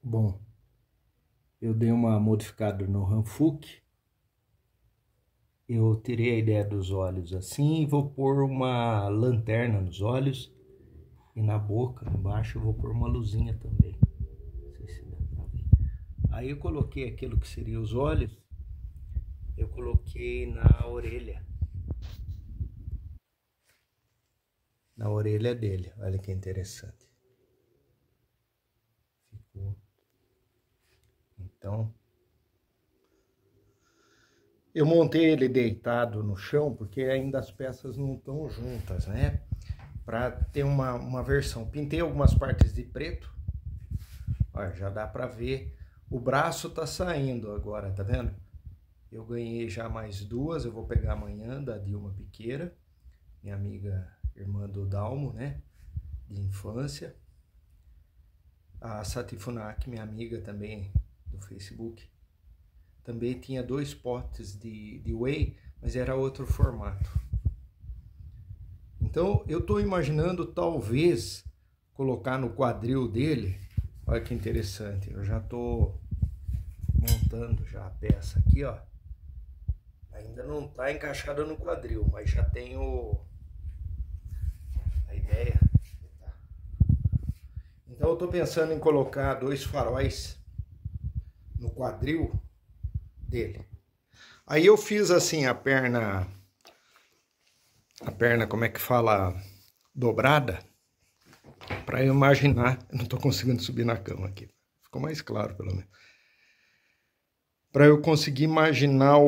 Bom, eu dei uma modificada no Hanfuk. Eu tirei a ideia dos olhos assim e vou pôr uma lanterna nos olhos e na boca, embaixo, eu vou pôr uma luzinha também. Não sei se dá pra ver. Aí eu coloquei aquilo que seria os olhos, eu coloquei na orelha dele. Olha que interessante. Ficou. Então, eu montei ele deitado no chão porque ainda as peças não estão juntas, né? Para ter uma versão. Pintei algumas partes de preto. Olha, já dá para ver. O braço tá saindo agora, tá vendo? Eu ganhei já mais duas, eu vou pegar amanhã, da Dilma Piqueira, minha amiga, irmã do Dalmo, né? De infância. A Sati Funaki, minha amiga também, do Facebook. Também tinha dois potes de whey, mas era outro formato. Então eu estou imaginando talvez colocar no quadril dele. Olha que interessante, eu já estou montando já a peça aqui, ó. Ainda não está encaixada no quadril, mas já tenho a ideia. Então eu estou pensando em colocar dois faróis no quadril dele. Aí eu fiz assim a perna, como é que fala, dobrada, para eu imaginar. Eu não estou conseguindo subir na cama aqui. Ficou mais claro, pelo menos. Para eu conseguir imaginar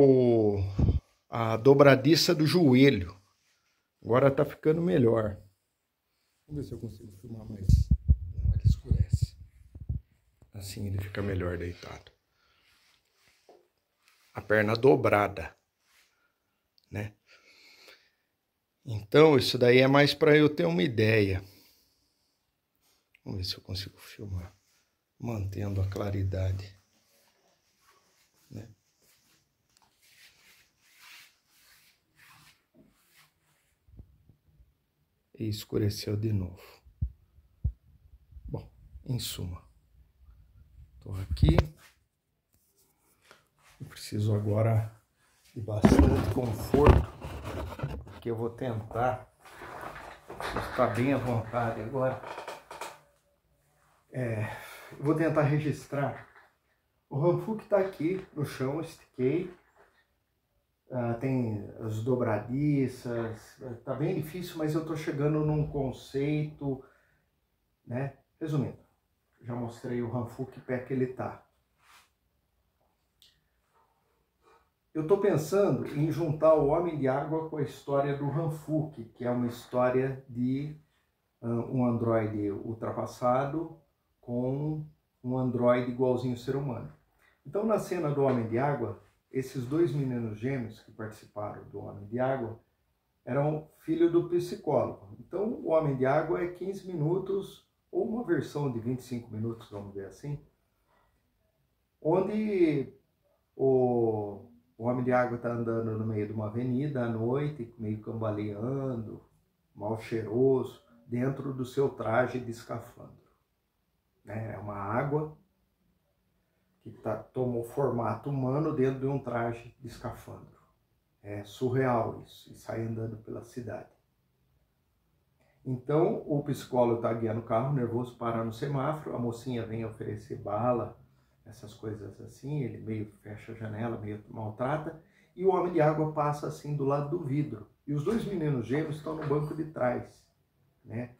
a dobradiça do joelho. Agora tá ficando melhor. Vamos ver se eu consigo filmar mais. Não, ele escurece. Assim ele fica melhor deitado. A perna dobrada, né? Então, isso daí é mais para eu ter uma ideia. Vamos ver se eu consigo filmar, mantendo a claridade, né? E escureceu de novo. Bom, em suma, estou aqui. Eu preciso agora de bastante conforto, porque eu vou tentar estar bem à vontade agora. Eu vou tentar registrar. O Hanfuk está aqui no chão, estiquei. Tem as dobradiças, tá bem difícil, mas eu tô chegando num conceito, né? Resumindo, já mostrei o Hanfuk pé que ele tá. Eu tô pensando em juntar o Homem de Água com a história do Hanfuk, que é uma história de um androide ultrapassado com um androide igualzinho ao ser humano. Então, na cena do Homem de Água, esses dois meninos gêmeos que participaram do Homem de Água eram filhos do psicólogo. Então, o Homem de Água é 15 minutos, ou uma versão de 25 minutos, vamos ver assim, onde o Homem de Água está andando no meio de uma avenida à noite, meio cambaleando, mal cheiroso, dentro do seu traje de escafandro. É uma água que tomou formato humano dentro de um traje de escafandro. É surreal isso, e sai andando pela cidade. Então, o psicólogo está guiando o carro, nervoso, para no semáforo, a mocinha vem oferecer bala, essas coisas assim, ele meio fecha a janela, meio maltrata, e o Homem de Água passa assim do lado do vidro. E os dois meninos gêmeos estão no banco de trás, né?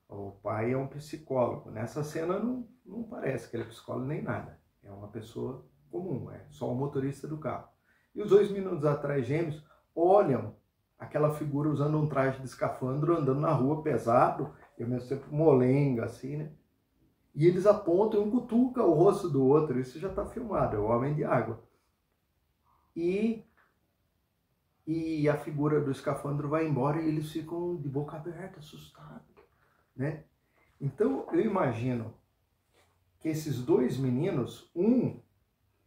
O pai é um psicólogo. Nessa cena não parece que ele é psicólogo nem nada. É uma pessoa comum, é só o motorista do carro. E os dois meninos atrás gêmeos olham aquela figura usando um traje de escafandro, andando na rua pesado, eu mesmo sempre molenga, assim, né? E eles apontam e um cutuca o rosto do outro, isso já está filmado, é o Homem de Água. E a figura do escafandro vai embora e eles ficam de boca aberta, assustados, né? Então eu imagino que esses dois meninos, um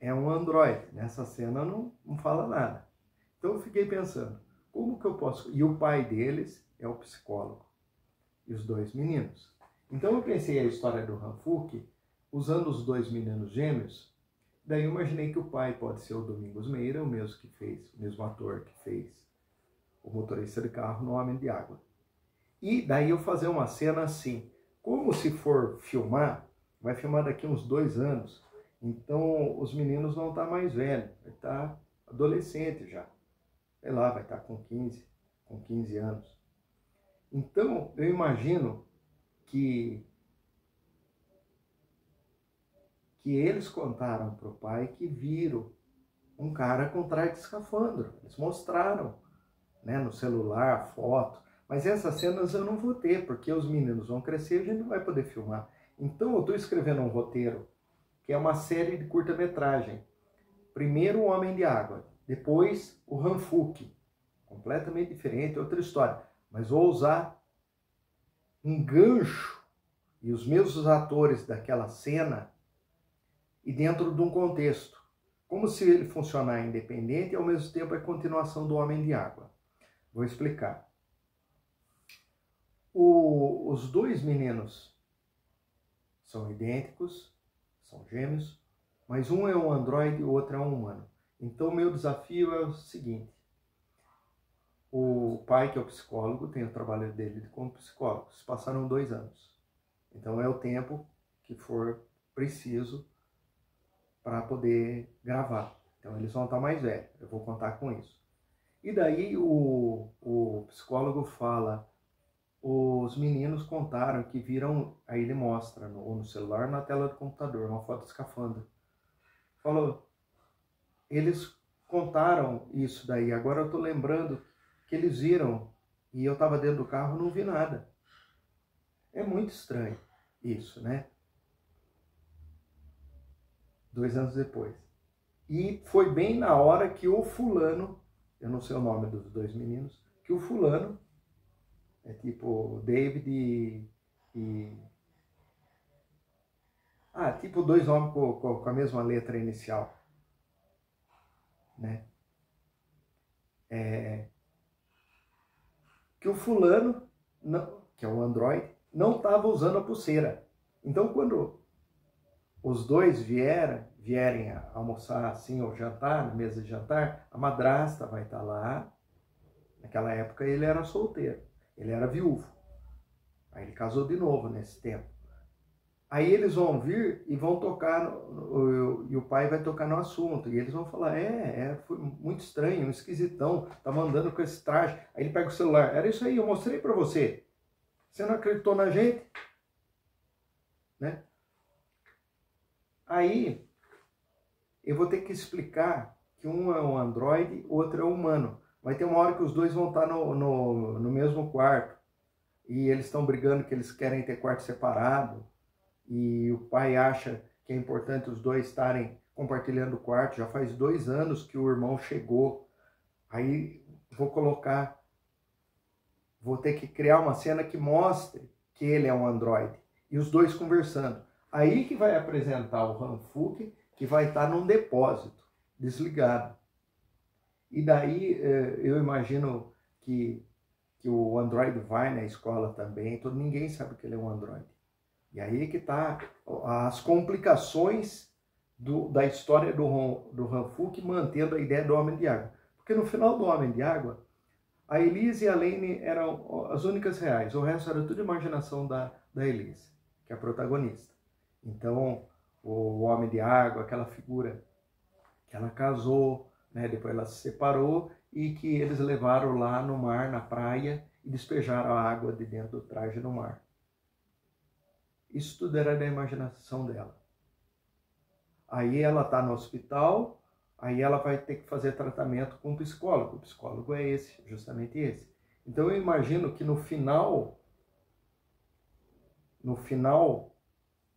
é um androide, nessa cena não fala nada. Então eu fiquei pensando, como que eu posso... E o pai deles é o psicólogo, e os dois meninos. Então eu pensei a história do Hanfuk usando os dois meninos gêmeos, daí eu imaginei que o pai pode ser o Domingos Meira, o mesmo ator que fez o motorista de carro no Homem de Água. E daí eu fazer uma cena assim, como se for filmar, vai filmar daqui uns 2 anos, então os meninos vão estar mais velhos, vai estar adolescente já, sei lá, vai estar com 15 anos. Então eu imagino que eles contaram para o pai que viram um cara com traje de escafandro. Eles mostraram, né, no celular, foto. Mas essas cenas eu não vou ter, porque os meninos vão crescer e a gente não vai poder filmar. Então eu estou escrevendo um roteiro, que é uma série de curta-metragem. Primeiro o Homem de Água, depois o Hanfuk. Completamente diferente, outra história. Mas vou usar um gancho e os mesmos atores daquela cena e dentro de um contexto, como se ele funcionar independente e ao mesmo tempo é continuação do Homem de Água. Vou explicar. Os dois meninos são idênticos, são gêmeos, mas um é um androide e o outro é um humano. Então, o meu desafio é o seguinte. O pai, que é o psicólogo, tem o trabalho dele como psicólogo. Se passaram 2 anos. Então, é o tempo que for preciso para poder gravar. Então, eles vão estar mais velhos. Eu vou contar com isso. E daí, o psicólogo fala... Os meninos contaram que viram, aí ele mostra no celular, na tela do computador, uma foto de escafandro. Falou, eles contaram isso daí, agora eu tô lembrando que eles viram, e eu tava dentro do carro e não vi nada. É muito estranho isso, né? 2 anos depois. E foi bem na hora que o fulano, eu não sei o nome dos 2 meninos, que o fulano, é tipo David tipo 2 nomes com a mesma letra inicial, né? Que o fulano, não, que é o Android, não estava usando a pulseira. Então, quando os dois vierem a almoçar assim, ou jantar, na mesa de jantar, a madrasta vai estar lá. Naquela época ele era solteiro, ele era viúvo. Aí ele casou de novo nesse tempo. Aí eles vão vir e vão tocar, e o pai vai tocar no assunto, e eles vão falar, foi muito estranho, um esquisitão, tava andando com esse traje. Aí ele pega o celular, era isso aí, eu mostrei para você. Você não acreditou na gente? Né? Aí eu vou ter que explicar que um é um androide, o outro é um humano. Vai ter uma hora que os dois vão estar no mesmo quarto, e eles estão brigando que eles querem ter quarto separado, e o pai acha que é importante os dois estarem compartilhando o quarto. Já faz 2 anos que o irmão chegou. Aí vou ter que criar uma cena que mostre que ele é um androide. E os dois conversando. Aí que vai apresentar o Hanfuk, que vai estar num depósito, desligado. E daí eu imagino que o androide vai na escola também, ninguém sabe que ele é um androide. E aí que está as complicações da história do Hanfuk, mantendo a ideia do Homem de Água. Porque no final do Homem de Água, a Elise e a Lane eram as únicas reais. O resto era tudo imaginação da Elise, que é a protagonista. Então, o Homem de Água, aquela figura que ela casou, né, depois ela se separou, e que eles levaram lá no mar, na praia, e despejaram a água de dentro do traje no mar. Isso tudo era da imaginação dela. Aí ela está no hospital, aí ela vai ter que fazer tratamento com um psicólogo. O psicólogo é esse, justamente esse. Então eu imagino que no final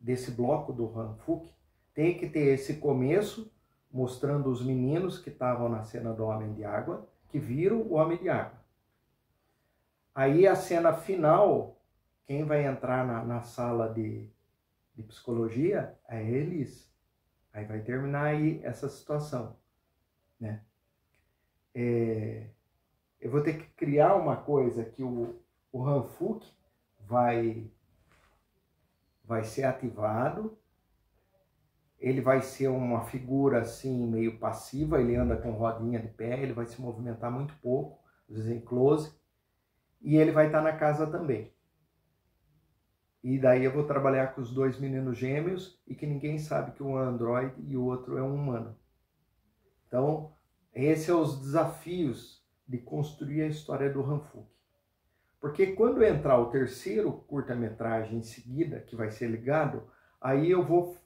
desse bloco do Hanfuk, tem que ter esse começo, mostrando os meninos que estavam na cena do Homem de Água, que viram o Homem de Água. Aí a cena final, quem vai entrar na sala de psicologia é eles. Aí vai terminar aí essa situação, né? Eu vou ter que criar uma coisa que o Hanfuk vai ser ativado, ele vai ser uma figura assim meio passiva, ele anda com rodinha de pé, ele vai se movimentar muito pouco, às vezes em close, e ele vai estar na casa também. E daí eu vou trabalhar com os dois meninos gêmeos e que ninguém sabe que um é um androide e o outro é um humano. Então, esses são os desafios de construir a história do Hanfuk. Porque quando entrar o terceiro curta-metragem em seguida, que vai ser ligado, aí eu vou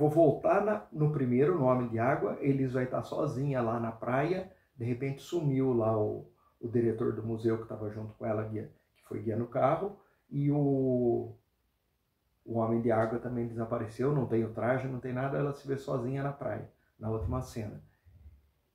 voltar no primeiro, no Homem de Água, eles vai estar sozinha lá na praia, de repente sumiu lá o diretor do museu que estava junto com ela, que foi guiando o carro, e o Homem de Água também desapareceu, não tem o traje, não tem nada, ela se vê sozinha na praia, na última cena.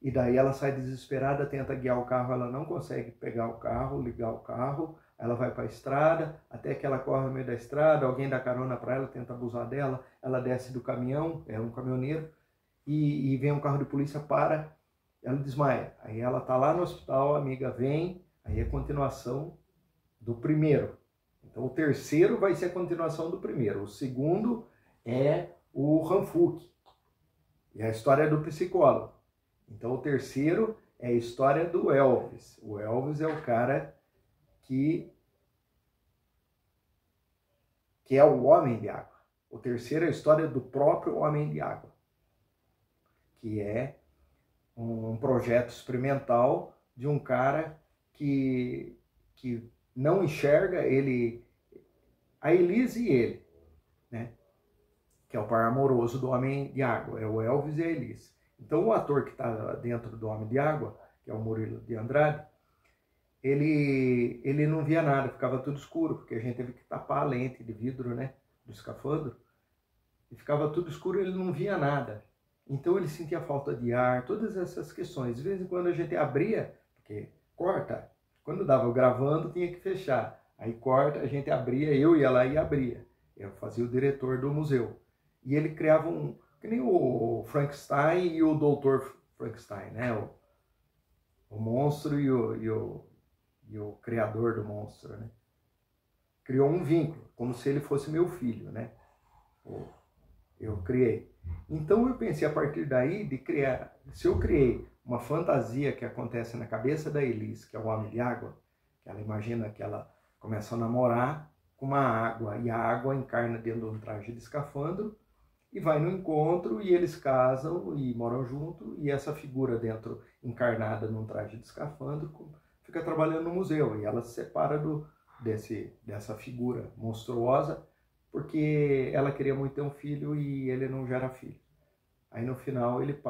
E daí ela sai desesperada, tenta guiar o carro, ela não consegue pegar o carro, ligar o carro, ela vai para a estrada, até que ela corre no meio da estrada, alguém dá carona para ela, tenta abusar dela, ela desce do caminhão, é um caminhoneiro, e vem um carro de polícia, para, ela desmaia. Aí ela tá lá no hospital, a amiga vem, aí é a continuação do primeiro. Então o terceiro vai ser a continuação do primeiro, o segundo é o Hanfuk, e a história do psicólogo. Então o terceiro é a história do Elvis. O Elvis é o cara que é o Homem de Água. O terceiro é a história do próprio Homem de Água, que é um projeto experimental de um cara que não enxerga a Elise e ele, né? Que é o par amoroso do Homem de Água, é o Elvis e a Elise. Então o ator que está dentro do Homem de Água, que é o Murilo de Andrade, ele não via nada, ficava tudo escuro, porque a gente teve que tapar a lente de vidro, né, do escafandro, e ficava tudo escuro, ele não via nada. Então ele sentia falta de ar, todas essas questões. De vez em quando a gente abria, porque corta, quando dava gravando tinha que fechar. Aí corta, a gente abria, eu ia lá e abria. Eu fazia o diretor do museu. E ele criava que nem o Frankenstein e o Doutor Frankenstein, né? O monstro e o criador do monstro, né? Criou um vínculo, como se ele fosse meu filho, né? Eu criei. Então eu pensei a partir daí de criar, se eu criei uma fantasia que acontece na cabeça da Elise, que é o Homem de Água, que ela imagina que ela começa a namorar com uma água, e a água encarna dentro de um traje de escafandro, e vai no encontro, e eles casam e moram junto, e essa figura dentro, encarnada num traje de escafandro, fica trabalhando no museu, e ela se separa dessa figura monstruosa, porque ela queria muito ter um filho e ele não gera filho. Aí no final ele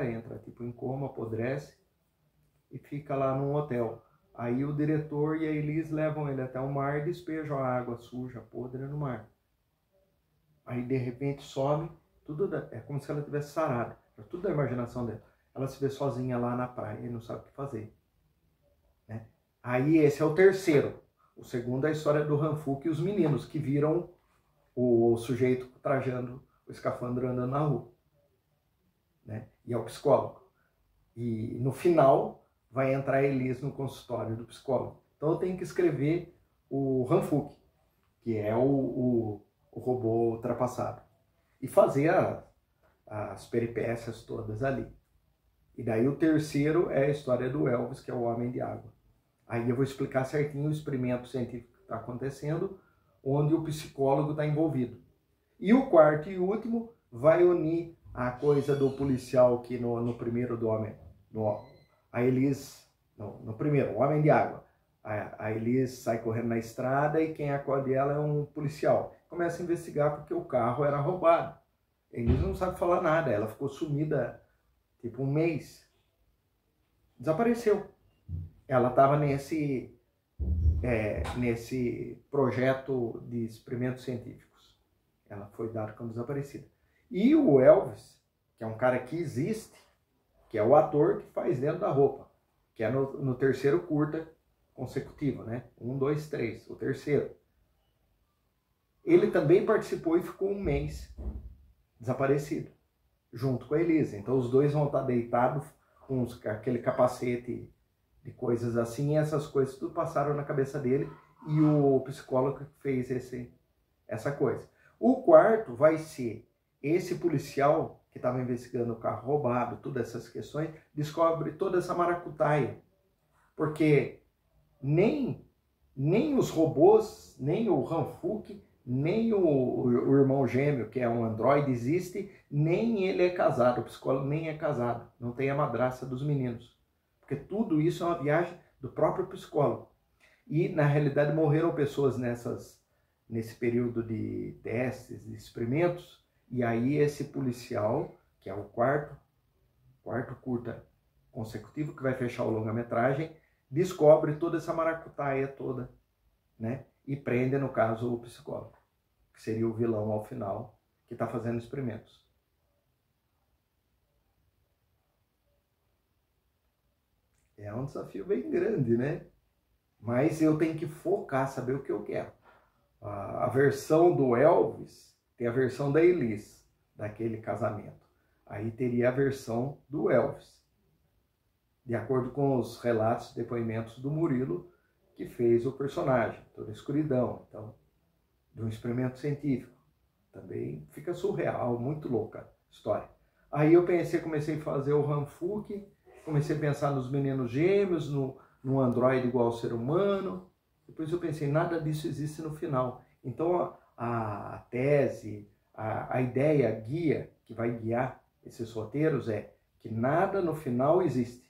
entra tipo em coma, apodrece, e fica lá num hotel. Aí o diretor e a Elise levam ele até o mar e despejam a água suja, podre no mar. Aí de repente some, é como se ela tivesse sarado, tudo da imaginação dela. Ela se vê sozinha lá na praia e não sabe o que fazer, né? Aí esse é o terceiro. O segundo é a história do Hanfuk e os meninos que viram o sujeito trajando o escafandro andando na rua, né? E é o psicólogo. E no final vai entrar a Elise no consultório do psicólogo. Então eu tenho que escrever o Hanfuk, que é o robô ultrapassado, e fazer as peripécias todas ali. E daí o terceiro é a história do Elvis, que é o Homem de Água. Aí eu vou explicar certinho o experimento científico que está acontecendo, onde o psicólogo está envolvido. E o quarto e último vai unir a coisa do policial que no primeiro do Homem, a Elise, no primeiro, o Homem de Água. A Elise sai correndo na estrada e quem acorde ela é um policial. Começa a investigar porque o carro era roubado. A Elise não sabe falar nada, ela ficou sumida tipo um mês. Desapareceu. Ela estava nesse projeto de experimentos científicos. Ela foi dada como desaparecida. E o Elvis, que é um cara que existe, que é o ator que faz dentro da roupa, que é no terceiro curta consecutivo, né? 1, 2, 3, o terceiro. Ele também participou e ficou um mês desaparecido, junto com a Elisa. Então os dois vão estar deitados com aquele capacete de coisas assim, e essas coisas tudo passaram na cabeça dele, e o psicólogo fez essa coisa. O quarto vai ser esse policial que estava investigando o carro roubado, todas essas questões, descobre toda essa maracutaia. Porque nem os robôs, nem o Ranfuk, nem o irmão gêmeo, que é um androide, existe, nem ele é casado, o psicólogo nem é casado, não tem a madrasta dos meninos. Porque tudo isso é uma viagem do próprio psicólogo. E, na realidade, morreram pessoas nesse período de testes, de experimentos, e aí esse policial, que é o quarto curta consecutivo, que vai fechar o longa-metragem, descobre toda essa maracutaia toda, né? E prende, no caso, o psicólogo, que seria o vilão ao final, que está fazendo experimentos. É um desafio bem grande, né? Mas eu tenho que focar, saber o que eu quero. A versão do Elvis tem a versão da Elis, daquele casamento. Aí teria a versão do Elvis, de acordo com os relatos, depoimentos do Murilo, que fez o personagem, toda a escuridão, então, de um experimento científico. Também fica surreal, muito louca a história. Aí eu comecei a fazer o Ranfuk, comecei a pensar nos meninos gêmeos, no androide igual ao ser humano. Depois eu pensei, nada disso existe no final. Então a tese, a ideia, a guia que vai guiar esses roteiros é que nada no final existe.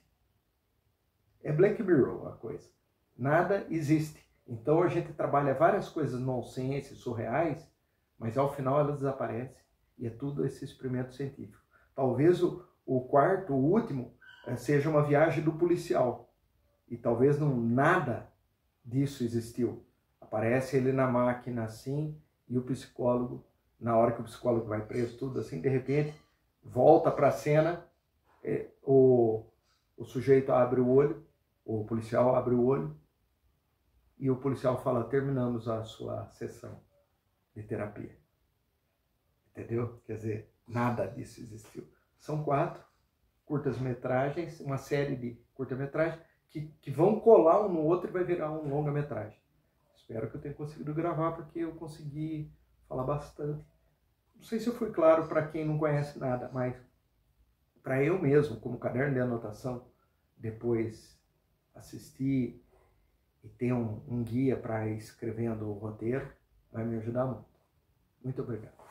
É Black Mirror a coisa. Nada existe. Então a gente trabalha várias coisas nonsense, surreais, mas ao final elas desaparecem e é tudo esse experimento científico. Talvez o quarto, o último, seja uma viagem do policial. E talvez nada disso existiu. Aparece ele na máquina assim, e o psicólogo, na hora que o psicólogo vai preso, tudo assim, de repente, volta para a cena, o sujeito abre o olho, o policial abre o olho, e o policial fala, terminamos a sua sessão de terapia. Entendeu? Quer dizer, nada disso existiu. São 4 curtas-metragens, uma série de curta-metragens que vão colar um no outro e vai virar um longa-metragem. Espero que eu tenha conseguido gravar, porque eu consegui falar bastante. Não sei se eu fui claro para quem não conhece nada, mas para eu mesmo, como caderno de anotação, depois assistir e ter um guia para ir escrevendo o roteiro, vai me ajudar muito. Muito obrigado.